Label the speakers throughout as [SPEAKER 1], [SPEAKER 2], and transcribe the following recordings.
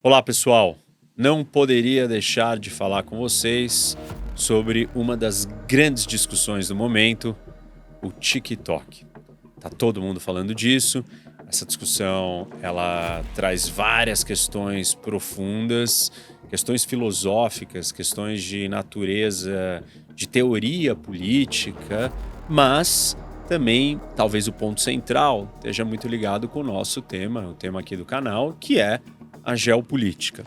[SPEAKER 1] Olá, pessoal. Não poderia deixar de falar com vocês sobre uma das grandes discussões do momento, o TikTok. Tá todo mundo falando disso. Essa discussão, ela traz várias questões profundas, questões filosóficas, questões de natureza, de teoria política, mas também talvez o ponto central esteja muito ligado com o nosso tema, o tema aqui do canal, que é a geopolítica.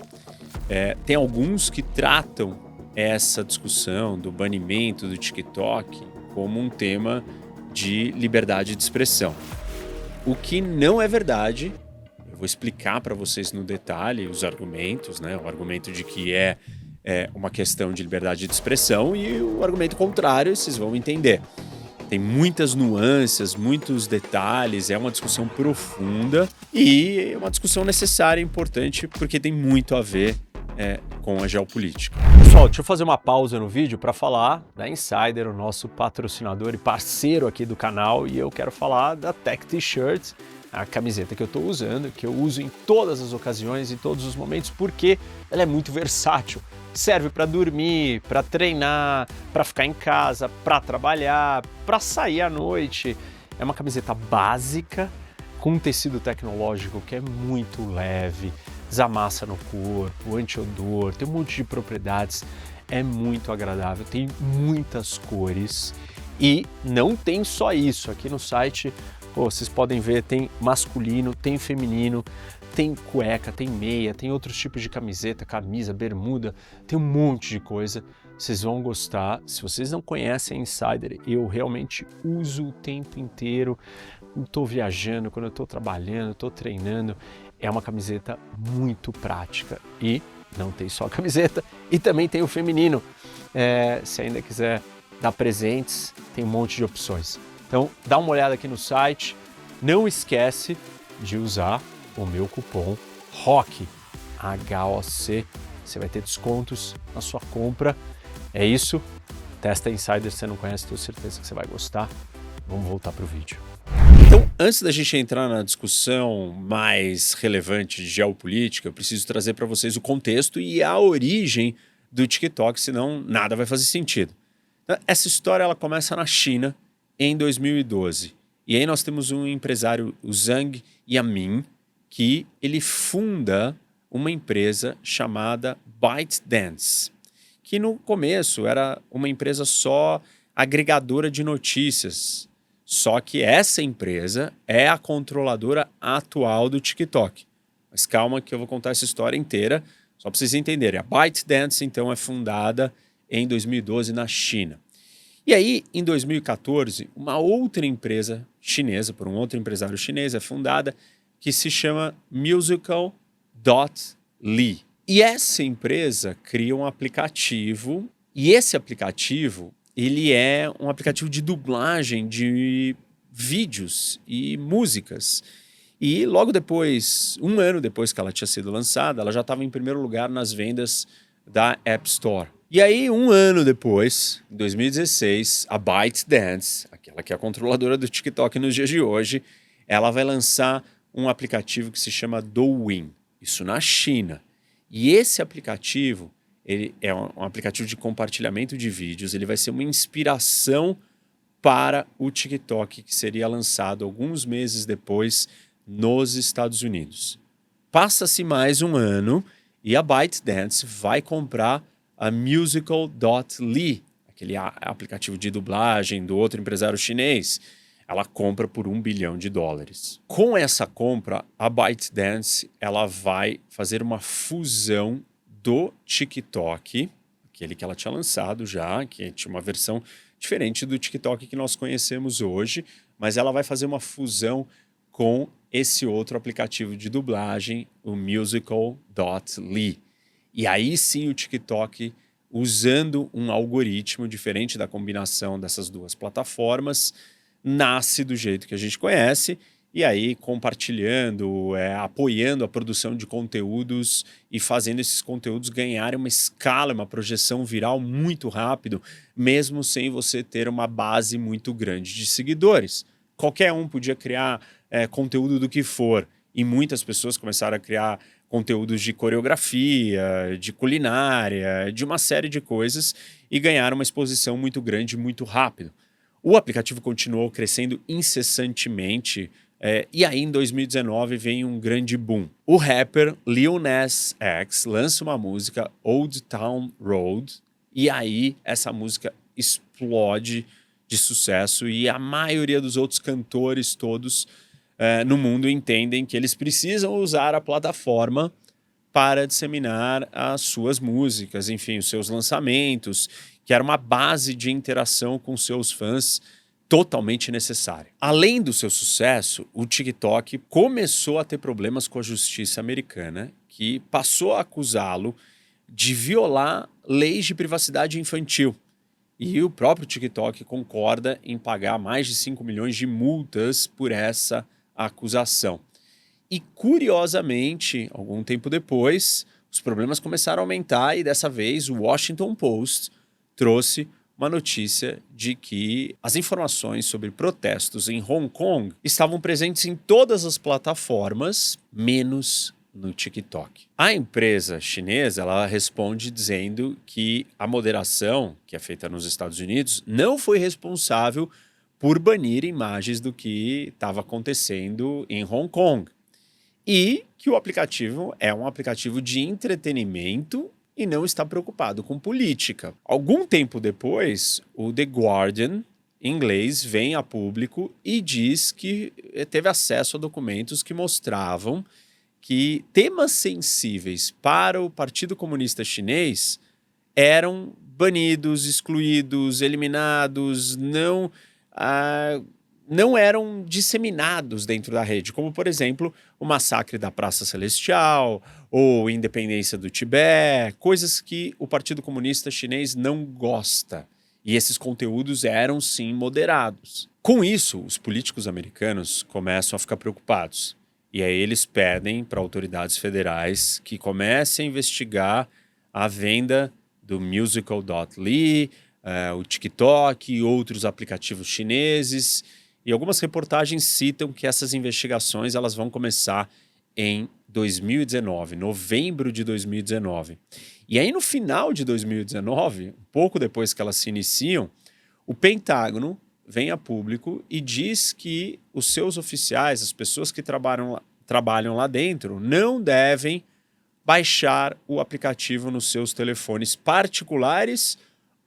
[SPEAKER 1] Tem alguns que tratam essa discussão do banimento do TikTok como um tema de liberdade de expressão. O que não é verdade, eu vou explicar para vocês no detalhe os argumentos, né? O argumento de que é uma questão de liberdade de expressão e o argumento contrário, vocês vão entender. Tem muitas nuances, muitos detalhes, é uma discussão profunda e é uma discussão necessária e importante porque tem muito a ver com a geopolítica. Pessoal, deixa eu fazer uma pausa no vídeo para falar da Insider, o nosso patrocinador e parceiro aqui do canal, e eu quero falar da Tech T-Shirt, a camiseta que eu estou usando, que eu uso em todas as ocasiões, em todos os momentos, porque ela é muito versátil. Serve para dormir, para treinar, para ficar em casa, para trabalhar, para sair à noite. É uma camiseta básica, com um tecido tecnológico que é muito leve, desamassa no corpo, anti-odor, tem um monte de propriedades, é muito agradável, tem muitas cores e não tem só isso. Aqui no site, vocês podem ver, tem masculino, tem feminino, tem cueca, tem meia, tem outros tipos de camiseta, camisa, bermuda, tem um monte de coisa. Vocês vão gostar. Se vocês não conhecem a Insider, eu realmente uso o tempo inteiro. Estou viajando, quando eu estou trabalhando, estou treinando. É uma camiseta muito prática. E não tem só a camiseta, e também tem o feminino. Se ainda quiser dar presentes, tem um monte de opções. Então, dá uma olhada aqui no site. Não esquece de usar o meu cupom ROC, HOC. Você vai ter descontos na sua compra. É isso. Testa Insider, se você não conhece, tenho certeza que você vai gostar. Vamos voltar para o vídeo. Então, antes da gente entrar na discussão mais relevante de geopolítica, eu preciso trazer para vocês o contexto e a origem do TikTok, senão nada vai fazer sentido. Essa história ela começa na China em 2012. E aí nós temos um empresário, o Zhang Yamin, que ele funda uma empresa chamada ByteDance, que no começo era uma empresa só agregadora de notícias. Só que essa empresa é a controladora atual do TikTok. Mas calma que eu vou contar essa história inteira, só para vocês entenderem. A ByteDance, então, é fundada em 2012 na China. E aí, em 2014, uma outra empresa chinesa, por um outro empresário chinês, é fundada, que se chama Musical.ly. E essa empresa cria um aplicativo, e esse aplicativo, ele é um aplicativo de dublagem de vídeos e músicas. E logo depois, um ano depois que ela tinha sido lançada, ela já estava em primeiro lugar nas vendas da App Store. E aí, um ano depois, em 2016, a ByteDance, aquela que é a controladora do TikTok nos dias de hoje, ela vai lançar um aplicativo que se chama Douyin, isso na China. E esse aplicativo, ele é um aplicativo de compartilhamento de vídeos, ele vai ser uma inspiração para o TikTok, que seria lançado alguns meses depois nos Estados Unidos. Passa-se mais um ano e a ByteDance vai comprar a Musical.ly, aquele aplicativo de dublagem do outro empresário chinês. Ela compra por $1 bilhão. Com essa compra, a ByteDance ela vai fazer uma fusão do TikTok, aquele que ela tinha lançado já, que tinha uma versão diferente do TikTok que nós conhecemos hoje, mas ela vai fazer uma fusão com esse outro aplicativo de dublagem, o Musical.ly. E aí sim o TikTok, usando um algoritmo diferente da combinação dessas duas plataformas, nasce do jeito que a gente conhece, e aí compartilhando, apoiando a produção de conteúdos e fazendo esses conteúdos ganharem uma escala, uma projeção viral muito rápido, mesmo sem você ter uma base muito grande de seguidores. Qualquer um podia criar conteúdo do que for, e muitas pessoas começaram a criar conteúdos de coreografia, de culinária, de uma série de coisas e ganharam uma exposição muito grande muito rápido. O aplicativo continuou crescendo incessantemente e aí em 2019 vem um grande boom. O rapper Lil Nas X lança uma música, Old Town Road, e aí essa música explode de sucesso e a maioria dos outros cantores todos no mundo entendem que eles precisam usar a plataforma para disseminar as suas músicas, enfim, os seus lançamentos, que era uma base de interação com seus fãs totalmente necessária. Além do seu sucesso, o TikTok começou a ter problemas com a justiça americana, que passou a acusá-lo de violar leis de privacidade infantil. E o próprio TikTok concorda em pagar mais de 5 milhões de multas por essa acusação. E, curiosamente, algum tempo depois, os problemas começaram a aumentar e, dessa vez, o Washington Post trouxe uma notícia de que as informações sobre protestos em Hong Kong estavam presentes em todas as plataformas, menos no TikTok. A empresa chinesa, ela responde dizendo que a moderação, que é feita nos Estados Unidos, não foi responsável por banir imagens do que estava acontecendo em Hong Kong. E que o aplicativo é um aplicativo de entretenimento e não está preocupado com política. Algum tempo depois, o The Guardian, em inglês, vem a público e diz que teve acesso a documentos que mostravam que temas sensíveis para o Partido Comunista Chinês eram banidos, excluídos, eliminados, não eram disseminados dentro da rede, como, por exemplo, o massacre da Praça Celestial ou independência do Tibete, coisas que o Partido Comunista Chinês não gosta. E esses conteúdos eram, sim, moderados. Com isso, os políticos americanos começam a ficar preocupados. E aí eles pedem para autoridades federais que comecem a investigar a venda do Musical.ly, o TikTok e outros aplicativos chineses. E algumas reportagens citam que essas investigações elas vão começar em 2019, novembro de 2019. E aí no final de 2019, um pouco depois que elas se iniciam, o Pentágono vem a público e diz que os seus oficiais, as pessoas que trabalham lá dentro, não devem baixar o aplicativo nos seus telefones particulares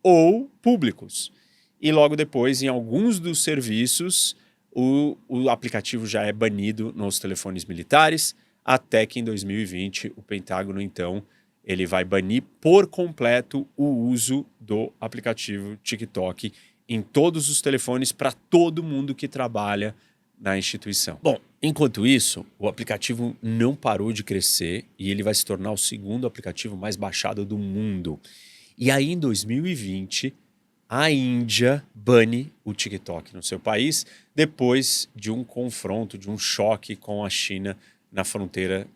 [SPEAKER 1] ou públicos. E logo depois, em alguns dos serviços, o aplicativo já é banido nos telefones militares, até que em 2020 o Pentágono, então, ele vai banir por completo o uso do aplicativo TikTok em todos os telefones para todo mundo que trabalha na instituição. Bom, enquanto isso, o aplicativo não parou de crescer e ele vai se tornar o segundo aplicativo mais baixado do mundo. E aí, em 2020, a Índia bane o TikTok no seu país depois de um confronto, de um choque com a China na fronteira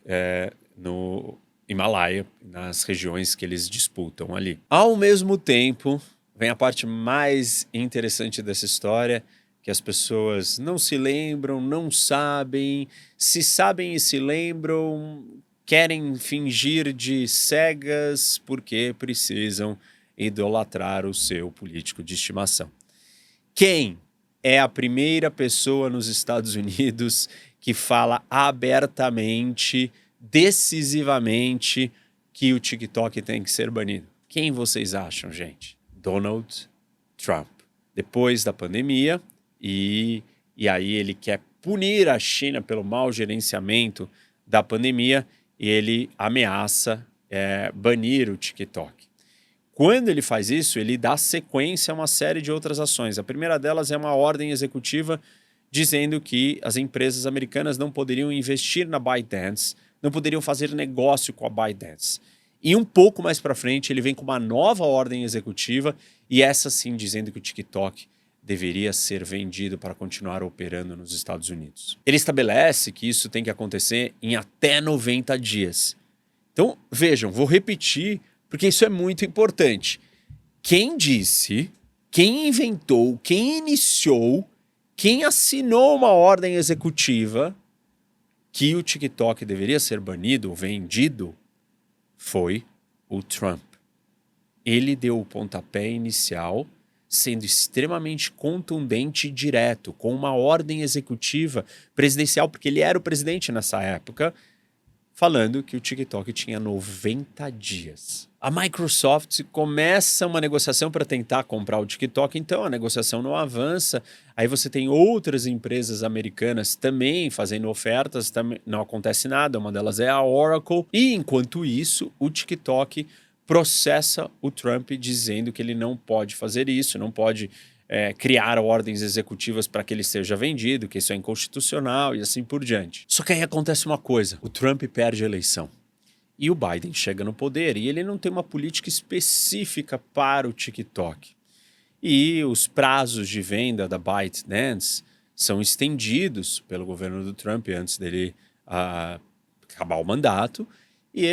[SPEAKER 1] no Himalaia, nas regiões que eles disputam ali. Ao mesmo tempo, vem a parte mais interessante dessa história, que as pessoas não se lembram, não sabem, se sabem e se lembram, querem fingir de cegas porque precisam idolatrar o seu político de estimação. Quem é a primeira pessoa nos Estados Unidos que fala abertamente, decisivamente, que o TikTok tem que ser banido? Quem vocês acham, gente? Donald Trump. Depois da pandemia, e aí ele quer punir a China pelo mau gerenciamento da pandemia e ele ameaça banir o TikTok. Quando ele faz isso, ele dá sequência a uma série de outras ações. A primeira delas é uma ordem executiva dizendo que as empresas americanas não poderiam investir na ByteDance, não poderiam fazer negócio com a ByteDance. E um pouco mais para frente, ele vem com uma nova ordem executiva, e essa sim dizendo que o TikTok deveria ser vendido para continuar operando nos Estados Unidos. Ele estabelece que isso tem que acontecer em até 90 dias. Então, vejam, vou repetir, porque isso é muito importante. Quem disse, quem inventou, quem iniciou, quem assinou uma ordem executiva que o TikTok deveria ser banido ou vendido foi o Trump. Ele deu o pontapé inicial, sendo extremamente contundente e direto, com uma ordem executiva presidencial, porque ele era o presidente nessa época, falando que o TikTok tinha 90 dias. A Microsoft começa uma negociação para tentar comprar o TikTok, então a negociação não avança. Aí você tem outras empresas americanas também fazendo ofertas, também não acontece nada, uma delas é a Oracle. E enquanto isso, o TikTok processa o Trump dizendo que ele não pode fazer isso, não pode criar ordens executivas para que ele seja vendido, que isso é inconstitucional e assim por diante. Só que aí acontece uma coisa, o Trump perde a eleição e o Biden chega no poder e ele não tem uma política específica para o TikTok. E os prazos de venda da ByteDance são estendidos pelo governo do Trump antes dele acabar o mandato. E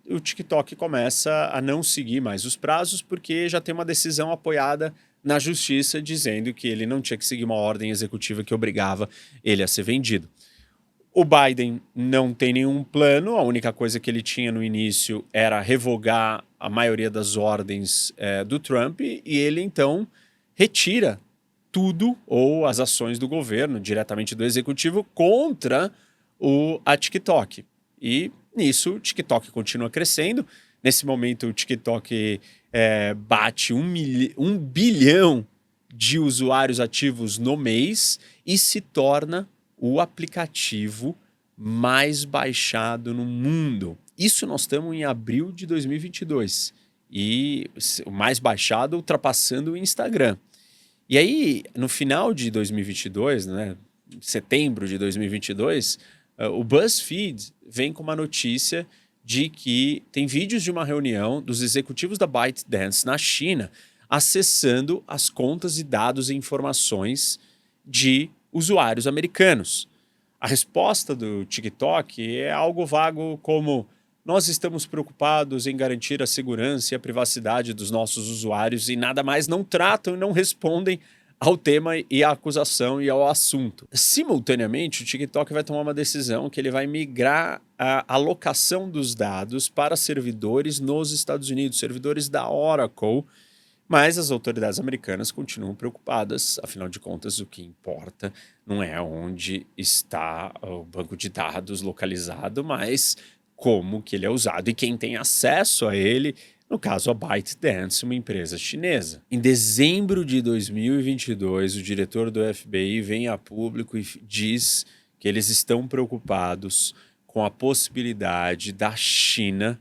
[SPEAKER 1] o TikTok começa a não seguir mais os prazos porque já tem uma decisão apoiada na justiça dizendo que ele não tinha que seguir uma ordem executiva que obrigava ele a ser vendido. O Biden não tem nenhum plano, a única coisa que ele tinha no início era revogar a maioria das ordens do Trump e ele então retira tudo ou as ações do governo, diretamente do executivo, contra a TikTok. E nisso o TikTok continua crescendo. Nesse momento o TikTok bate 1 bilhão de usuários ativos no mês e se torna o aplicativo mais baixado no mundo. Isso nós estamos em abril de 2022 e o mais baixado ultrapassando o Instagram. E aí, no final de 2022, né, setembro de 2022, o BuzzFeed vem com uma notícia de que tem vídeos de uma reunião dos executivos da ByteDance na China acessando as contas e dados e informações de usuários americanos. A resposta do TikTok é algo vago como: nós estamos preocupados em garantir a segurança e a privacidade dos nossos usuários e nada mais, não tratam e não respondem ao tema e à acusação e ao assunto. Simultaneamente, o TikTok vai tomar uma decisão que ele vai migrar a alocação dos dados para servidores nos Estados Unidos, servidores da Oracle, mas as autoridades americanas continuam preocupadas, afinal de contas, o que importa não é onde está o banco de dados localizado, mas como que ele é usado e quem tem acesso a ele, no caso a ByteDance, uma empresa chinesa. Em dezembro de 2022, o diretor do FBI vem a público e diz que eles estão preocupados com a possibilidade da China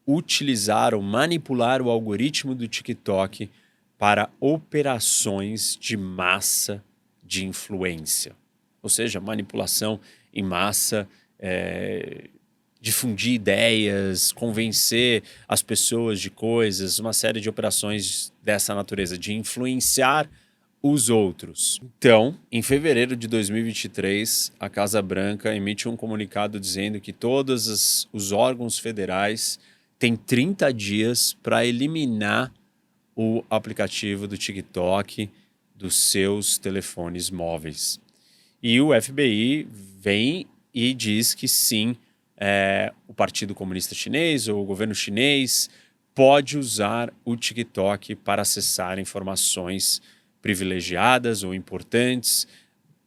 [SPEAKER 1] utilizar ou manipular o algoritmo do TikTok para operações de massa de influência. Ou seja, manipulação em massa, difundir ideias, convencer as pessoas de coisas, uma série de operações dessa natureza, de influenciar os outros. Então, em fevereiro de 2023, a Casa Branca emite um comunicado dizendo que todos os órgãos federais têm 30 dias para eliminar o aplicativo do TikTok dos seus telefones móveis. E o FBI vem e diz que sim, o Partido Comunista Chinês ou o governo chinês pode usar o TikTok para acessar informações privilegiadas ou importantes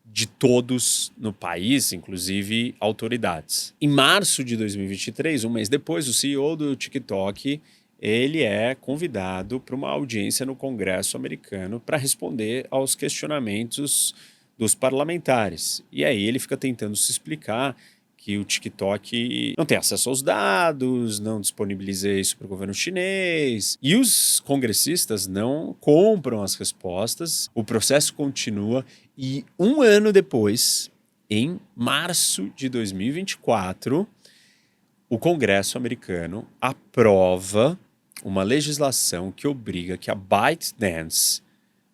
[SPEAKER 1] de todos no país, inclusive autoridades. Em março de 2023, um mês depois, o CEO do TikTok ele é convidado para uma audiência no Congresso americano para responder aos questionamentos dos parlamentares. E aí ele fica tentando se explicar que o TikTok não tem acesso aos dados, não disponibiliza isso para o governo chinês. E os congressistas não compram as respostas, o processo continua e um ano depois, em março de 2024, o Congresso americano aprova uma legislação que obriga que a ByteDance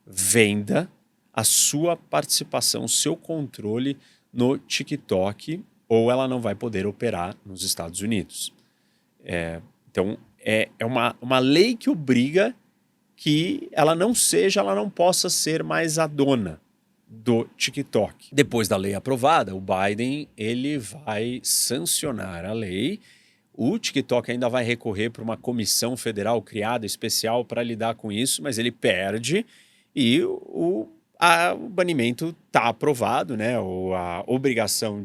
[SPEAKER 1] venda a sua participação, o seu controle no TikTok, ou ela não vai poder operar nos Estados Unidos. Então, é uma lei que obriga que ela não possa ser mais a dona do TikTok. Depois da lei aprovada, o Biden ele vai sancionar a lei. O TikTok ainda vai recorrer para uma comissão federal criada especial para lidar com isso, mas ele perde e o banimento está aprovado, né? A obrigação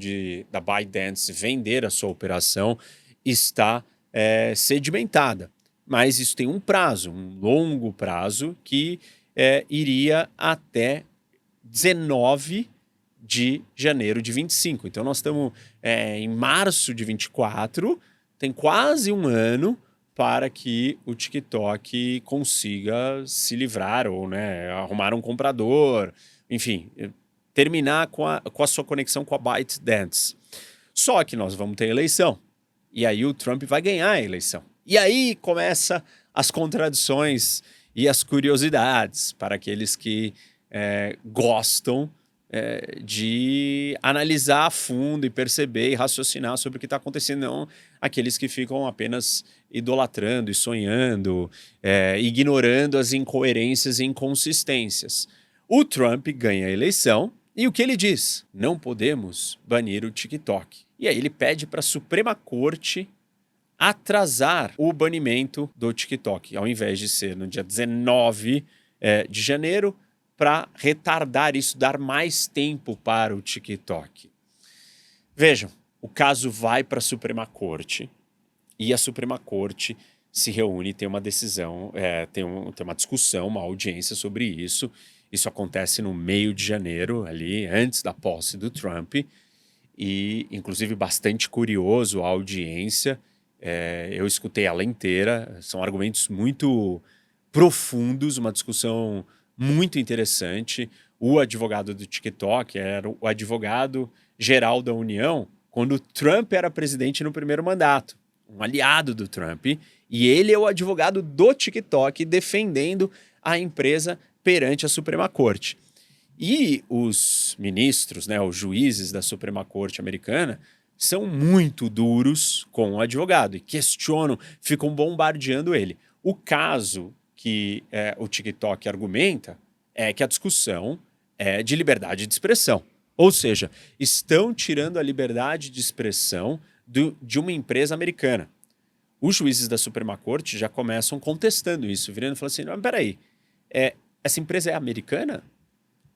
[SPEAKER 1] da ByteDance vender a sua operação está sedimentada. Mas isso tem um prazo, um longo prazo, que iria até 19 de janeiro de 25. Então nós estamos em março de 24, tem quase um ano para que o TikTok consiga se livrar ou arrumar um comprador, enfim, terminar com a sua conexão com a ByteDance. Só que nós vamos ter eleição, e aí o Trump vai ganhar a eleição. E aí começa as contradições e as curiosidades para aqueles que gostam de analisar a fundo e perceber e raciocinar sobre o que está acontecendo, não aqueles que ficam apenas idolatrando e sonhando, ignorando as incoerências e inconsistências. O Trump ganha a eleição e o que ele diz? Não podemos banir o TikTok. E aí ele pede para a Suprema Corte atrasar o banimento do TikTok, ao invés de ser no dia 19 de janeiro, para retardar isso, dar mais tempo para o TikTok. Vejam, o caso vai para a Suprema Corte e a Suprema Corte se reúne, tem uma decisão, tem uma discussão, uma audiência sobre isso. Isso acontece no meio de janeiro, ali, antes da posse do Trump, e inclusive bastante curioso a audiência. Eu escutei ela inteira, são argumentos muito profundos, uma discussão muito interessante. O advogado do TikTok era o advogado geral da União quando Trump era presidente no primeiro mandato, um aliado do Trump, e ele é o advogado do TikTok defendendo a empresa perante a Suprema Corte. E os ministros, os juízes da Suprema Corte americana, são muito duros com o advogado e questionam, ficam bombardeando ele. O caso que o TikTok argumenta é que a discussão é de liberdade de expressão. Ou seja, estão tirando a liberdade de expressão de uma empresa americana. Os juízes da Suprema Corte já começam contestando isso, virando e falando assim, não, peraí, essa empresa é americana?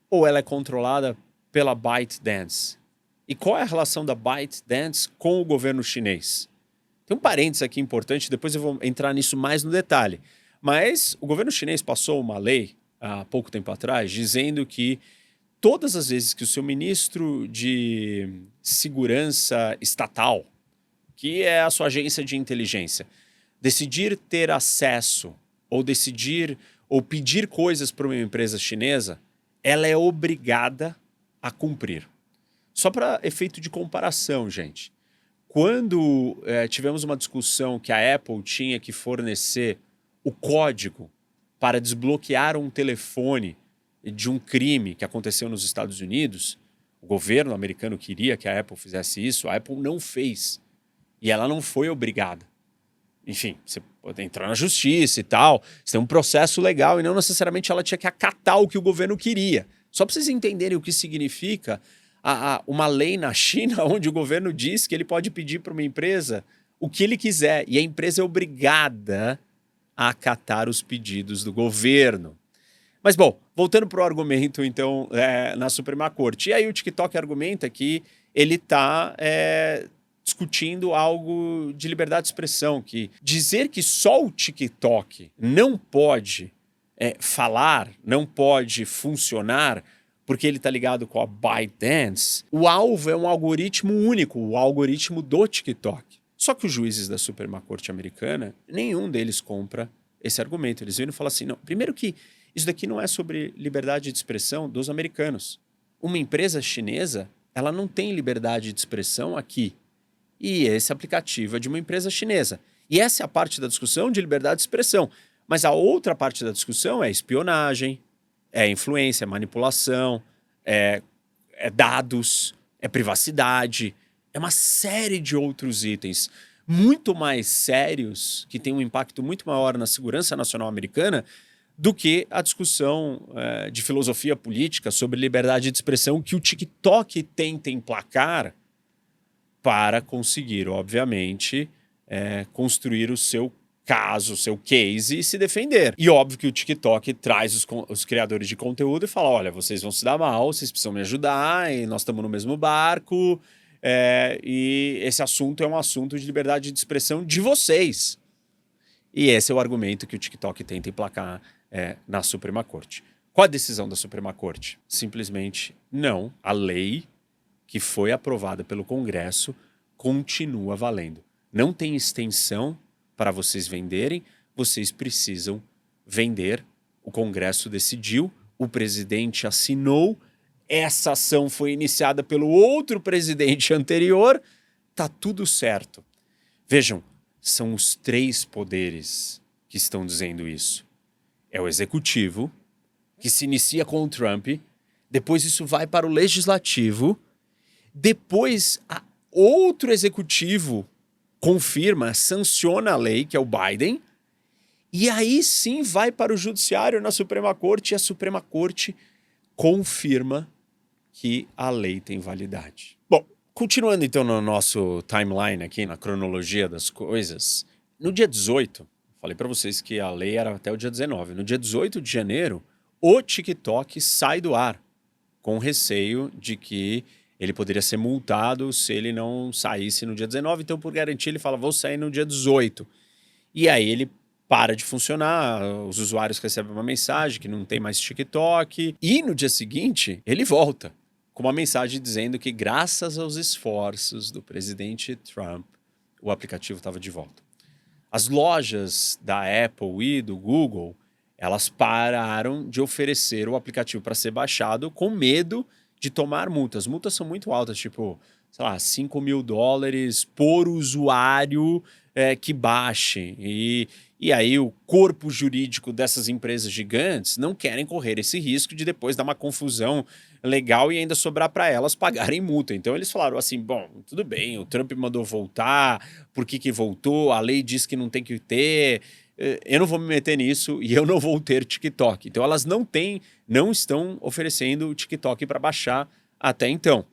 [SPEAKER 1] Ou ela é controlada pela ByteDance? E qual é a relação da ByteDance com o governo chinês? Tem um parênteses aqui importante, depois eu vou entrar nisso mais no detalhe. Mas o governo chinês passou uma lei há pouco tempo atrás dizendo que todas as vezes que o seu ministro de segurança estatal, que é a sua agência de inteligência, decidir ter acesso ou decidir ou pedir coisas para uma empresa chinesa, ela é obrigada a cumprir. Só para efeito de comparação, gente. Quando tivemos uma discussão que a Apple tinha que fornecer o código para desbloquear um telefone de um crime que aconteceu nos Estados Unidos, o governo americano queria que a Apple fizesse isso, a Apple não fez. E ela não foi obrigada. Enfim, você pode entrar na justiça e tal, você tem um processo legal e não necessariamente ela tinha que acatar o que o governo queria. Só para vocês entenderem o que significa uma lei na China onde o governo diz que ele pode pedir para uma empresa o que ele quiser e a empresa é obrigada a acatar os pedidos do governo. Mas, bom, voltando para o argumento, então, na Suprema Corte. E aí o TikTok argumenta que ele está discutindo algo de liberdade de expressão, que dizer que só o TikTok não pode falar, não pode funcionar, porque ele está ligado com a ByteDance, o alvo é um algoritmo único, o algoritmo do TikTok. Só que os juízes da Suprema Corte americana, nenhum deles compra esse argumento. Eles vêm e falam assim, não, primeiro que isso daqui não é sobre liberdade de expressão dos americanos. Uma empresa chinesa, ela não tem liberdade de expressão aqui. E esse aplicativo é de uma empresa chinesa. E essa é a parte da discussão de liberdade de expressão. Mas a outra parte da discussão é espionagem, é influência, é manipulação, é dados, é privacidade, é uma série de outros itens muito mais sérios, que têm um impacto muito maior na segurança nacional americana, do que a discussão de filosofia política sobre liberdade de expressão que o TikTok tenta emplacar para conseguir, obviamente, construir o seu caso, o seu case e se defender. E óbvio que o TikTok traz os criadores de conteúdo e fala, olha, vocês vão se dar mal, vocês precisam me ajudar, e nós estamos no mesmo barco, e esse assunto é um assunto de liberdade de expressão de vocês. E esse é o argumento que o TikTok tenta emplacar na Suprema Corte. Qual a decisão da Suprema Corte? Simplesmente não. A lei que foi aprovada pelo Congresso continua valendo. Não tem extensão para vocês venderem, vocês precisam vender. O Congresso decidiu, o presidente assinou, essa ação foi iniciada pelo outro presidente anterior, tá tudo certo. Vejam, são os 3 poderes que estão dizendo isso. É o executivo, que se inicia com o Trump, depois isso vai para o legislativo, depois outro executivo confirma, sanciona a lei, que é o Biden, e aí sim vai para o judiciário na Suprema Corte, e a Suprema Corte confirma que a lei tem validade. Bom, continuando então no nosso timeline aqui, na cronologia das coisas, no dia 18, falei para vocês que a lei era até o dia 19, no dia 18 de janeiro, o TikTok sai do ar, com receio de que ele poderia ser multado se ele não saísse no dia 19, então por garantia ele fala, vou sair no dia 18. E aí ele para de funcionar, os usuários recebem uma mensagem que não tem mais TikTok, e no dia seguinte ele volta com uma mensagem dizendo que graças aos esforços do presidente Trump, o aplicativo estava de volta. As lojas da Apple e do Google, elas pararam de oferecer o aplicativo para ser baixado com medo de tomar multas. Multas são muito altas, tipo, sei lá, $5.000 por usuário que baixe. E aí o corpo jurídico dessas empresas gigantes não querem correr esse risco de depois dar uma confusão legal e ainda sobrar para elas pagarem multa. Então eles falaram assim, bom, tudo bem, o Trump mandou voltar, por que voltou? A lei diz que não tem que ter, eu não vou me meter nisso e eu não vou ter TikTok. Então elas não estão oferecendo o TikTok para baixar até então.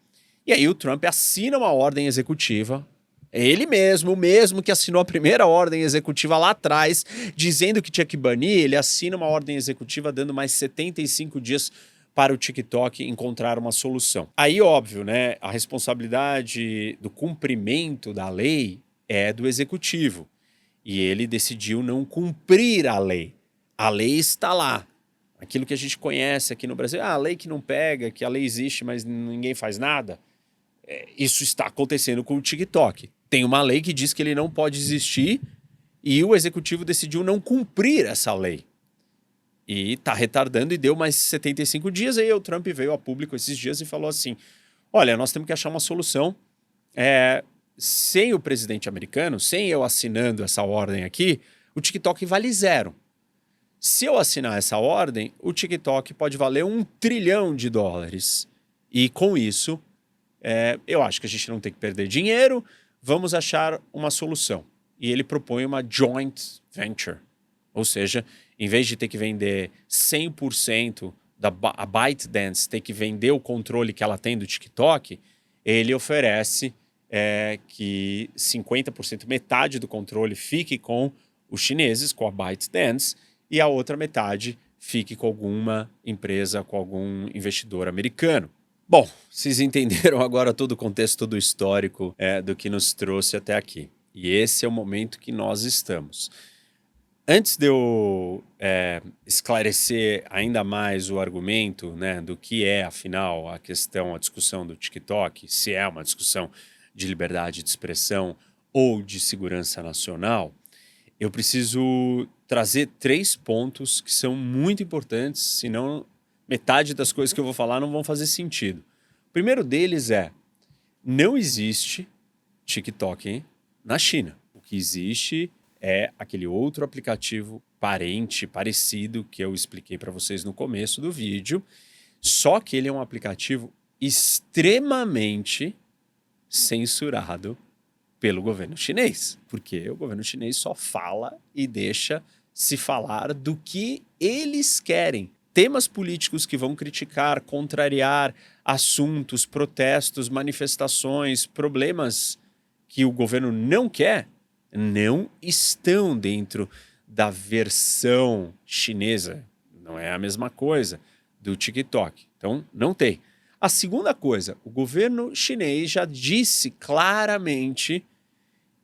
[SPEAKER 1] E aí o Trump assina uma ordem executiva, ele mesmo, o mesmo que assinou a primeira ordem executiva lá atrás, dizendo que tinha que banir, ele assina uma ordem executiva dando mais 75 dias para o TikTok encontrar uma solução. Aí, óbvio, né, a responsabilidade do cumprimento da lei é do executivo. E ele decidiu não cumprir a lei. A lei está lá. Aquilo que a gente conhece aqui no Brasil, a lei que não pega, que a lei existe, mas ninguém faz nada. Isso está acontecendo com o TikTok. Tem uma lei que diz que ele não pode existir e o executivo decidiu não cumprir essa lei. E está retardando e deu mais 75 dias. Aí o Trump veio a público esses dias e falou assim, olha, nós temos que achar uma solução. Sem o presidente americano, sem eu assinando essa ordem aqui, o TikTok vale 0. Se eu assinar essa ordem, o TikTok pode valer $1 trilhão. E com isso, eu acho que a gente não tem que perder dinheiro, vamos achar uma solução. E ele propõe uma joint venture. Ou seja, em vez de ter que vender 100% a ByteDance, ter que vender o controle que ela tem do TikTok, ele oferece que 50%, metade do controle fique com os chineses, com a ByteDance, e a outra metade fique com alguma empresa, com algum investidor americano. Bom, vocês entenderam agora todo o contexto, todo o histórico do que nos trouxe até aqui. E esse é o momento que nós estamos. Antes de eu esclarecer ainda mais o argumento, né, do que é, afinal, a discussão do TikTok, se é uma discussão de liberdade de expressão ou de segurança nacional, eu preciso trazer 3 pontos que são muito importantes, senão metade das coisas que eu vou falar não vão fazer sentido. O primeiro deles não existe TikTok na China. O que existe é aquele outro aplicativo parecido que eu expliquei para vocês no começo do vídeo, só que ele é um aplicativo extremamente censurado pelo governo chinês, porque o governo chinês só fala e deixa se falar do que eles querem. Temas políticos que vão criticar, contrariar assuntos, protestos, manifestações, problemas que o governo não quer, não estão dentro da versão chinesa. Não é a mesma coisa do TikTok. Então, não tem. A segunda coisa, o governo chinês já disse claramente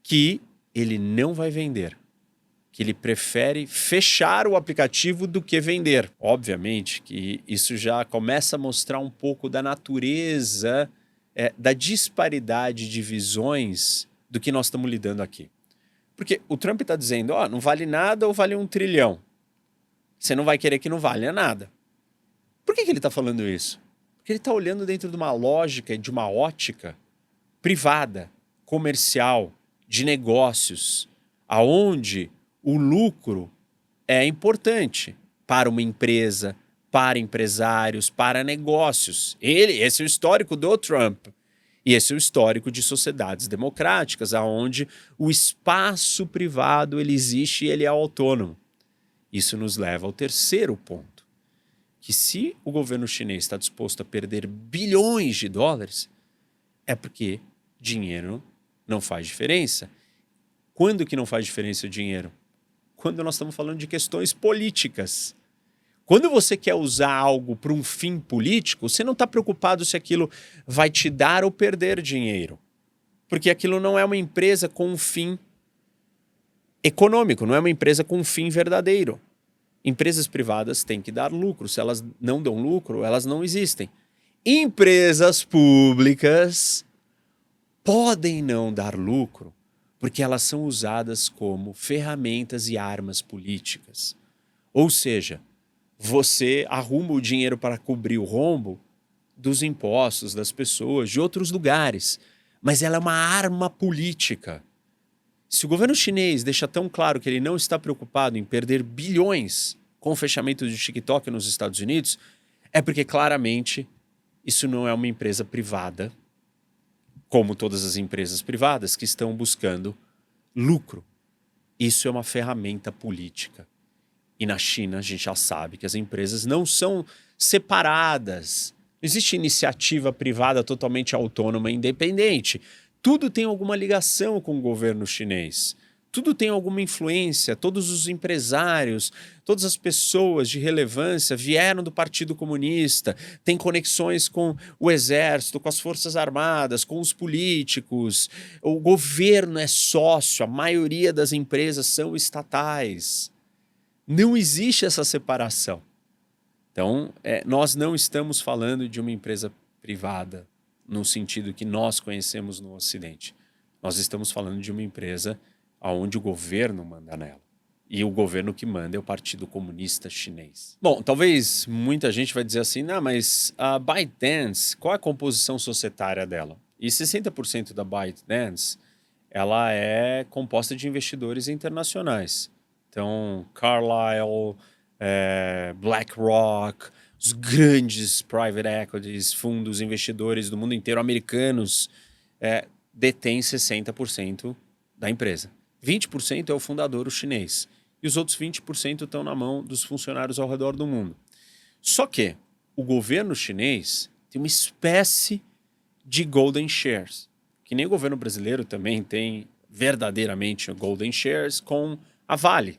[SPEAKER 1] que ele não vai vender, que ele prefere fechar o aplicativo do que vender. Obviamente que isso já começa a mostrar um pouco da natureza, da disparidade de visões do que nós estamos lidando aqui. Porque o Trump está dizendo, não vale nada ou vale 1 trilhão. Você não vai querer que não valha nada. Por que ele está falando isso? Porque ele está olhando dentro de uma lógica e de uma ótica privada, comercial, de negócios, aonde o lucro é importante para uma empresa, para empresários, para negócios. Esse é o histórico do Trump. E esse é o histórico de sociedades democráticas, onde o espaço privado ele existe e ele é autônomo. Isso nos leva ao terceiro ponto, que se o governo chinês está disposto a perder bilhões de dólares, é porque dinheiro não faz diferença. Quando que não faz diferença o dinheiro? Quando nós estamos falando de questões políticas. Quando você quer usar algo para um fim político, você não está preocupado se aquilo vai te dar ou perder dinheiro. Porque aquilo não é uma empresa com um fim econômico, não é uma empresa com um fim verdadeiro. Empresas privadas têm que dar lucro. Se elas não dão lucro, elas não existem. Empresas públicas podem não dar lucro porque elas são usadas como ferramentas e armas políticas. Ou seja, você arruma o dinheiro para cobrir o rombo dos impostos das pessoas, de outros lugares. Mas ela é uma arma política. Se o governo chinês deixa tão claro que ele não está preocupado em perder bilhões com o fechamento do TikTok nos Estados Unidos, é porque claramente isso não é uma empresa privada, como todas as empresas privadas que estão buscando lucro. Isso é uma ferramenta política. E na China a gente já sabe que as empresas não são separadas. Não existe iniciativa privada totalmente autônoma e independente. Tudo tem alguma ligação com o governo chinês. Tudo tem alguma influência. Todos os empresários, todas as pessoas de relevância vieram do Partido Comunista, têm conexões com o exército, com as forças armadas, com os políticos. O governo é sócio, a maioria das empresas são estatais. Não existe essa separação. Então, nós não estamos falando de uma empresa privada no sentido que nós conhecemos no Ocidente. Nós estamos falando de uma empresa onde o governo manda nela. E o governo que manda é o Partido Comunista Chinês. Bom, talvez muita gente vai dizer assim, mas a ByteDance, qual é a composição societária dela? E 60% da ByteDance, ela é composta de investidores internacionais. Então, Carlyle, BlackRock, os grandes private equities, fundos investidores do mundo inteiro, americanos, detêm 60% da empresa. 20% é o fundador, o chinês. E os outros 20% estão na mão dos funcionários ao redor do mundo. Só que o governo chinês tem uma espécie de golden shares, que nem o governo brasileiro também tem verdadeiramente golden shares com a Vale.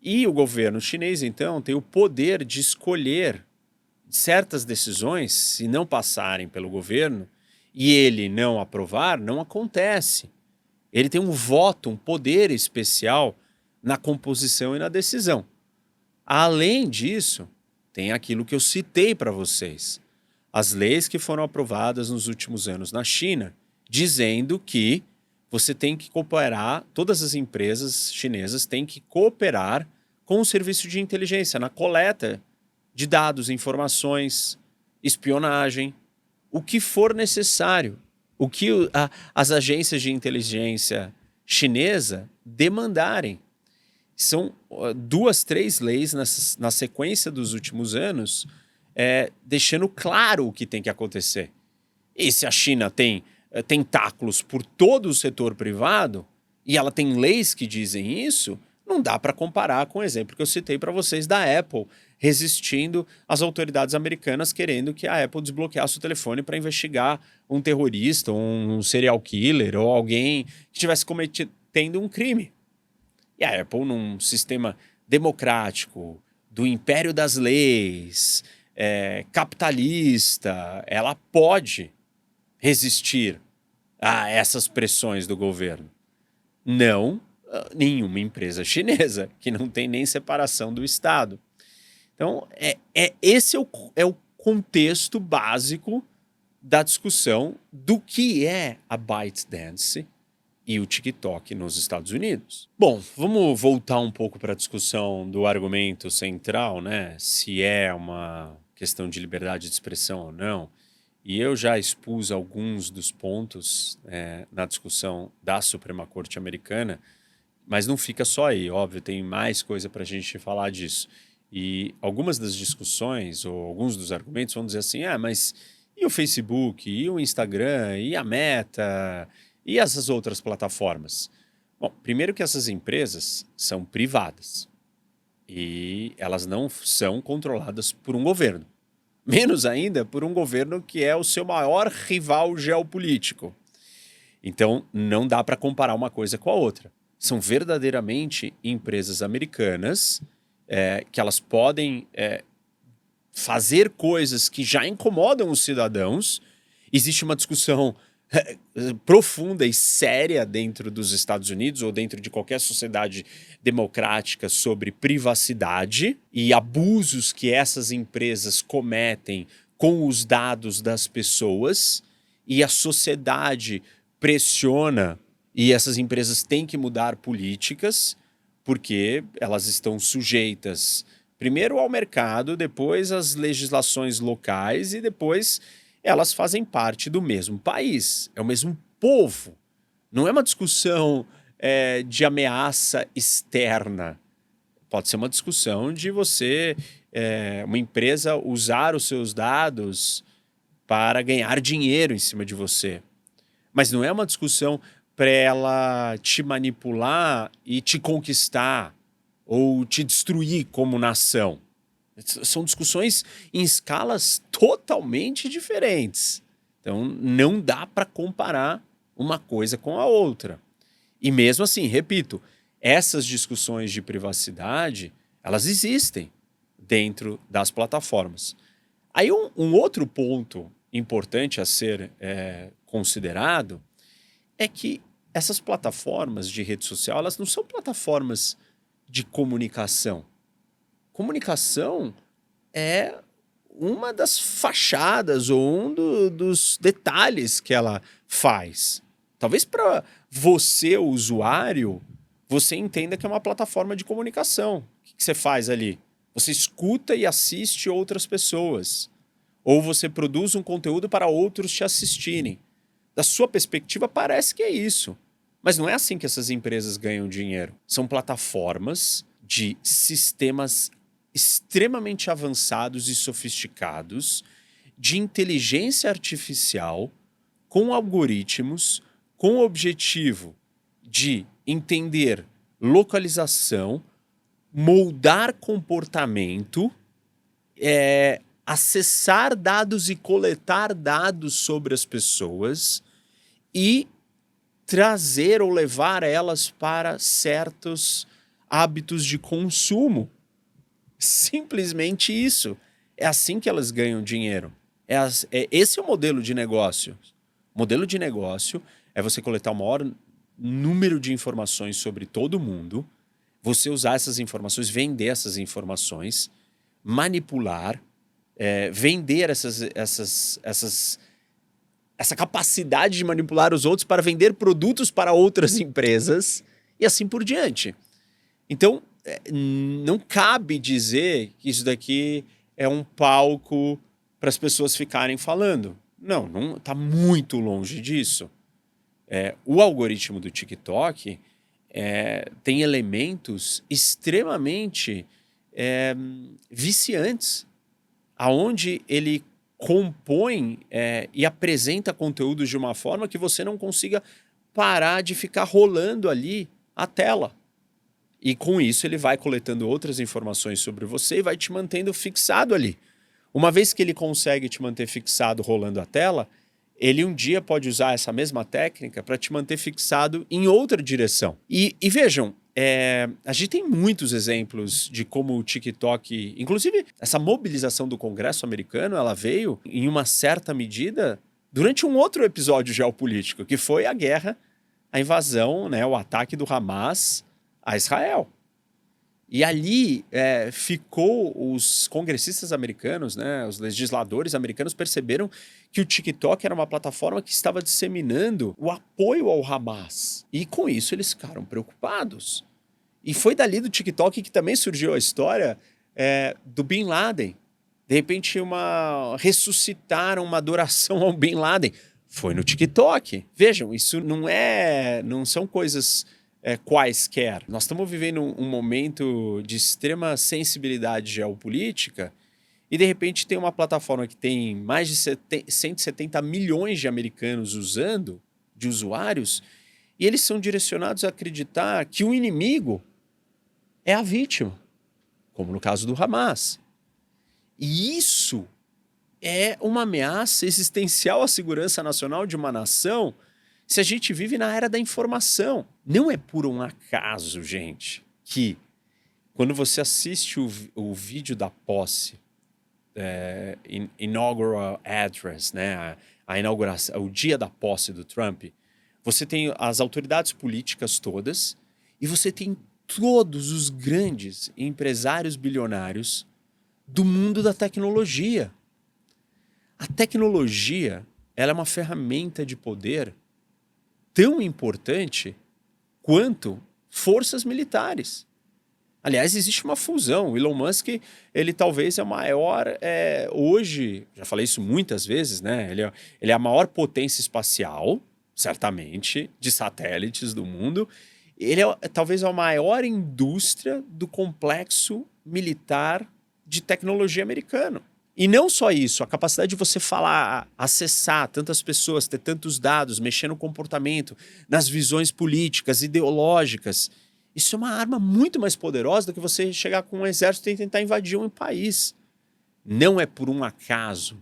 [SPEAKER 1] E o governo chinês, então, tem o poder de escolher certas decisões, se não passarem pelo governo e ele não aprovar, não acontece. Ele tem um voto, um poder especial na composição e na decisão. Além disso, tem aquilo que eu citei para vocês. As leis que foram aprovadas nos últimos anos na China, dizendo que você tem que cooperar, todas as empresas chinesas têm que cooperar com o serviço de inteligência na coleta de dados, informações, espionagem, o que for necessário. O que as agências de inteligência chinesa demandarem. São 2, 3 leis na sequência dos últimos anos, deixando claro o que tem que acontecer. E se a China tem tentáculos por todo o setor privado, e ela tem leis que dizem isso, não dá para comparar com o exemplo que eu citei para vocês da Apple, resistindo às autoridades americanas querendo que a Apple desbloqueasse o telefone para investigar um terrorista, um serial killer ou alguém que estivesse cometendo um crime. E a Apple, num sistema democrático, do império das leis, capitalista, ela pode resistir a essas pressões do governo. Não nenhuma empresa chinesa, que não tem nem separação do Estado. Então, esse é o contexto básico da discussão do que é a ByteDance e o TikTok nos Estados Unidos. Bom, vamos voltar um pouco para a discussão do argumento central, né? Se é uma questão de liberdade de expressão ou não. E eu já expus alguns dos pontos na discussão da Suprema Corte Americana, mas não fica só aí, óbvio, tem mais coisa para a gente falar disso. E algumas das discussões, ou alguns dos argumentos vão dizer assim, mas e o Facebook, e o Instagram, e a Meta, e essas outras plataformas? Bom, primeiro que essas empresas são privadas e elas não são controladas por um governo. Menos ainda por um governo que é o seu maior rival geopolítico. Então, não dá para comparar uma coisa com a outra. São verdadeiramente empresas americanas que elas podem fazer coisas que já incomodam os cidadãos. Existe uma discussão profunda e séria dentro dos Estados Unidos ou dentro de qualquer sociedade democrática sobre privacidade e abusos que essas empresas cometem com os dados das pessoas, e a sociedade pressiona e essas empresas têm que mudar políticas porque elas estão sujeitas primeiro ao mercado, depois às legislações locais e depois elas fazem parte do mesmo país, é o mesmo povo. Não é uma discussão de ameaça externa. Pode ser uma discussão de você, uma empresa, usar os seus dados para ganhar dinheiro em cima de você. Mas não é uma discussão para ela te manipular e te conquistar ou te destruir como nação. São discussões em escalas totalmente diferentes. Então, não dá para comparar uma coisa com a outra. E mesmo assim, repito, essas discussões de privacidade, elas existem dentro das plataformas. Aí um outro ponto importante a ser considerado é que essas plataformas de rede social, elas não são plataformas de comunicação. Comunicação é uma das fachadas ou dos detalhes que ela faz. Talvez para você, o usuário, você entenda que é uma plataforma de comunicação. O que você faz ali? Você escuta e assiste outras pessoas. Ou você produz um conteúdo para outros te assistirem. Da sua perspectiva, parece que é isso. Mas não é assim que essas empresas ganham dinheiro. São plataformas de sistemas extremamente avançados e sofisticados de inteligência artificial com algoritmos com o objetivo de entender localização, moldar comportamento, acessar dados e coletar dados sobre as pessoas e trazer ou levar elas para certos hábitos de consumo. Simplesmente isso. É assim que elas ganham dinheiro. Esse é o modelo de negócio. O modelo de negócio é você coletar o maior número de informações sobre todo mundo, você usar essas informações, vender essas informações, manipular, vender essa capacidade de manipular os outros para vender produtos para outras empresas e assim por diante. Então, não cabe dizer que isso daqui é um palco para as pessoas ficarem falando. Não está muito longe disso. O algoritmo do TikTok tem elementos extremamente viciantes, aonde ele compõe e apresenta conteúdos de uma forma que você não consiga parar de ficar rolando ali a tela. E com isso ele vai coletando outras informações sobre você e vai te mantendo fixado ali. Uma vez que ele consegue te manter fixado rolando a tela, ele um dia pode usar essa mesma técnica para te manter fixado em outra direção. E vejam, a gente tem muitos exemplos de como o TikTok, inclusive essa mobilização do Congresso americano, ela veio em uma certa medida durante um outro episódio geopolítico, que foi a guerra, a invasão, né, o ataque do Hamas a Israel. E ali ficou os congressistas americanos, né, os legisladores americanos perceberam que o TikTok era uma plataforma que estava disseminando o apoio ao Hamas. E com isso eles ficaram preocupados. E foi dali do TikTok que também surgiu a história do Bin Laden. De repente ressuscitaram uma adoração ao Bin Laden. Foi no TikTok. Vejam, isso não são coisas quaisquer. Nós estamos vivendo um momento de extrema sensibilidade geopolítica e de repente tem uma plataforma que tem mais de 170 milhões de americanos usando, de usuários, e eles são direcionados a acreditar que o inimigo é a vítima, como no caso do Hamas. E isso é uma ameaça existencial à segurança nacional de uma nação se a gente vive na era da informação. Não é por um acaso, gente, que quando você assiste o vídeo da posse, inaugural address, né, a inauguração, o dia da posse do Trump, você tem as autoridades políticas todas e você tem todos os grandes empresários bilionários do mundo da tecnologia. A tecnologia, ela é uma ferramenta de poder tão importante quanto forças militares. Aliás, existe uma fusão. O Elon Musk, ele talvez é o maior, hoje, já falei isso muitas vezes, né? Ele é a maior potência espacial, certamente, de satélites do mundo. Ele talvez a maior indústria do complexo militar de tecnologia americano. E não só isso, a capacidade de você falar, acessar tantas pessoas, ter tantos dados, mexer no comportamento, nas visões políticas, ideológicas. Isso é uma arma muito mais poderosa do que você chegar com um exército e tentar invadir um país. Não é por um acaso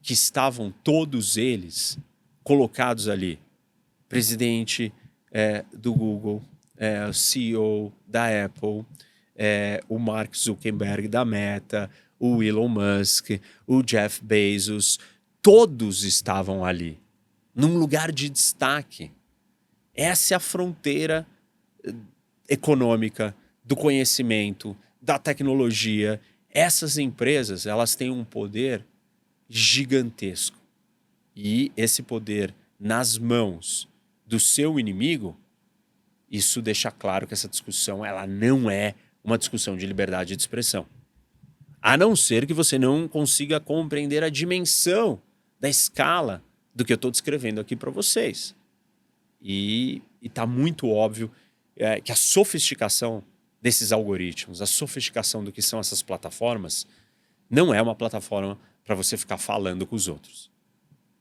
[SPEAKER 1] que estavam todos eles colocados ali. Presidente do Google, o CEO da Apple, o Mark Zuckerberg da Meta, o Elon Musk, o Jeff Bezos, todos estavam ali, num lugar de destaque. Essa é a fronteira econômica, do conhecimento, da tecnologia. Essas empresas, elas têm um poder gigantesco. E esse poder nas mãos do seu inimigo, isso deixa claro que essa discussão ela não é uma discussão de liberdade de expressão. A não ser que você não consiga compreender a dimensão da escala do que eu estou descrevendo aqui para vocês. E está muito óbvio que a sofisticação desses algoritmos, a sofisticação do que são essas plataformas, não é uma plataforma para você ficar falando com os outros.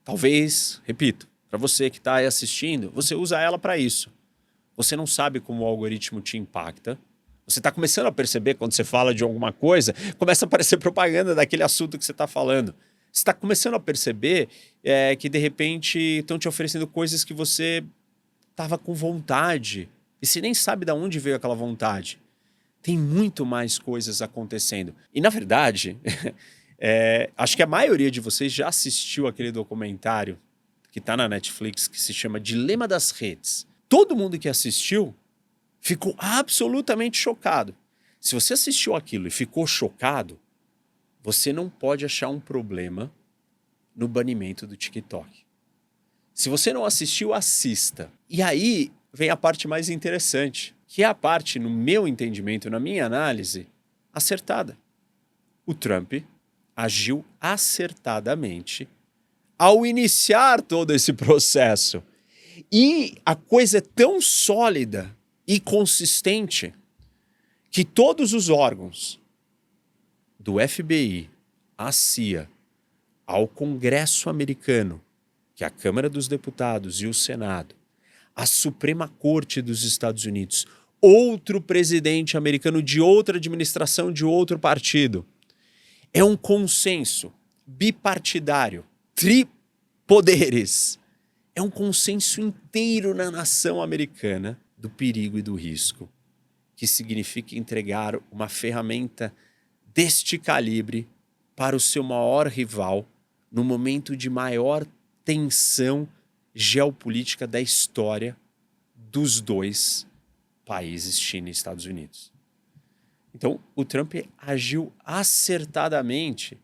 [SPEAKER 1] Talvez, repito, para você que está aí assistindo, você usa ela para isso. Você não sabe como o algoritmo te impacta. Você está começando a perceber quando você fala de alguma coisa, começa a aparecer propaganda daquele assunto que você está falando. Você está começando a perceber que, de repente, estão te oferecendo coisas que você estava com vontade e você nem sabe de onde veio aquela vontade. Tem muito mais coisas acontecendo. E, na verdade, acho que a maioria de vocês já assistiu aquele documentário que está na Netflix que se chama Dilema das Redes. Todo mundo que assistiu ficou absolutamente chocado. Se você assistiu aquilo e ficou chocado, você não pode achar um problema no banimento do TikTok. Se você não assistiu, assista. E aí vem a parte mais interessante, que é a parte, no meu entendimento, na minha análise, acertada. O Trump agiu acertadamente ao iniciar todo esse processo. E a coisa é tão sólida e consistente que todos os órgãos, do FBI, à CIA, ao Congresso americano, que é a Câmara dos Deputados e o Senado, a Suprema Corte dos Estados Unidos, outro presidente americano de outra administração, de outro partido. É um consenso bipartidário, tripoderes. É um consenso inteiro na nação americana do perigo e do risco, que significa entregar uma ferramenta deste calibre para o seu maior rival no momento de maior tensão geopolítica da história dos dois países, China e Estados Unidos. Então, o Trump agiu acertadamente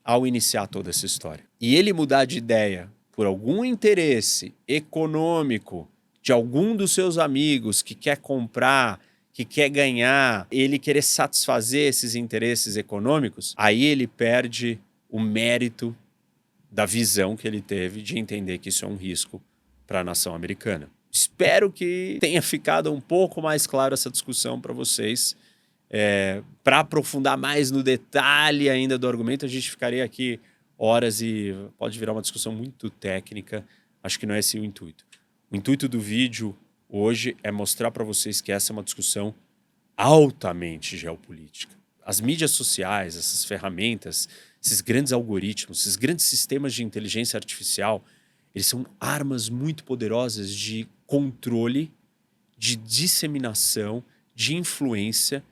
[SPEAKER 1] ao iniciar toda essa história. E ele mudar de ideia por algum interesse econômico de algum dos seus amigos que quer comprar, que quer ganhar, ele querer satisfazer esses interesses econômicos, aí ele perde o mérito da visão que ele teve de entender que isso é um risco para a nação americana. Espero que tenha ficado um pouco mais claro essa discussão para vocês. Para aprofundar mais no detalhe ainda do argumento, a gente ficaria aqui horas e pode virar uma discussão muito técnica. Acho que não é esse o intuito. O intuito do vídeo hoje é mostrar para vocês que essa é uma discussão altamente geopolítica. As mídias sociais, essas ferramentas, esses grandes algoritmos, esses grandes sistemas de inteligência artificial, eles são armas muito poderosas de controle, de disseminação, de influência,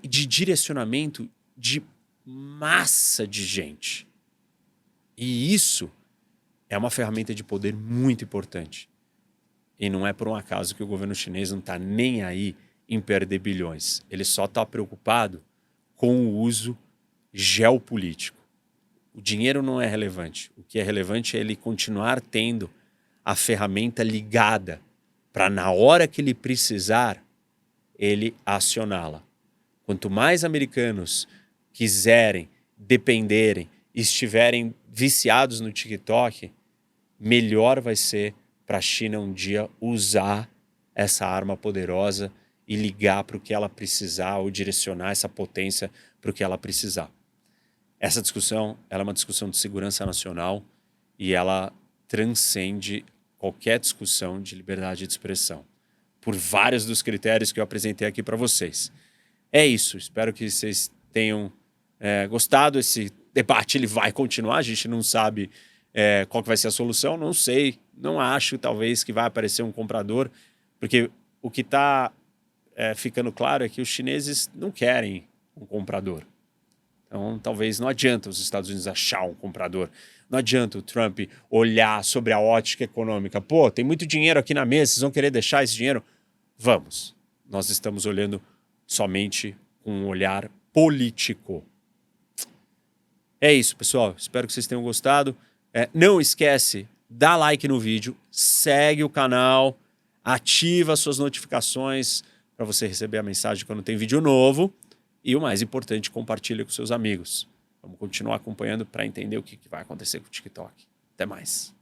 [SPEAKER 1] de direcionamento de massa de gente. E isso é uma ferramenta de poder muito importante. E não é por um acaso que o governo chinês não está nem aí em perder bilhões. Ele só está preocupado com o uso geopolítico. O dinheiro não é relevante. O que é relevante é ele continuar tendo a ferramenta ligada para, na hora que ele precisar, ele acioná-la. Quanto mais americanos quiserem, dependerem, estiverem viciados no TikTok, melhor vai ser para a China um dia usar essa arma poderosa e ligar para o que ela precisar ou direcionar essa potência para o que ela precisar. Essa discussão ela é uma discussão de segurança nacional e ela transcende qualquer discussão de liberdade de expressão, por vários dos critérios que eu apresentei aqui para vocês. É isso, espero que vocês tenham gostado. Esse debate ele vai continuar, a gente não sabe qual que vai ser a solução, não sei, não acho talvez que vai aparecer um comprador, porque o que está ficando claro é que os chineses não querem um comprador. Então talvez não adianta os Estados Unidos achar um comprador, não adianta o Trump olhar sobre a ótica econômica. Pô, tem muito dinheiro aqui na mesa, vocês vão querer deixar esse dinheiro? Vamos, nós estamos olhando somente com um olhar político. É isso, pessoal. Espero que vocês tenham gostado. Não esquece, dá like no vídeo, segue o canal, ativa as suas notificações para você receber a mensagem quando tem vídeo novo. E o mais importante, compartilha com seus amigos. Vamos continuar acompanhando para entender o que vai acontecer com o TikTok. Até mais.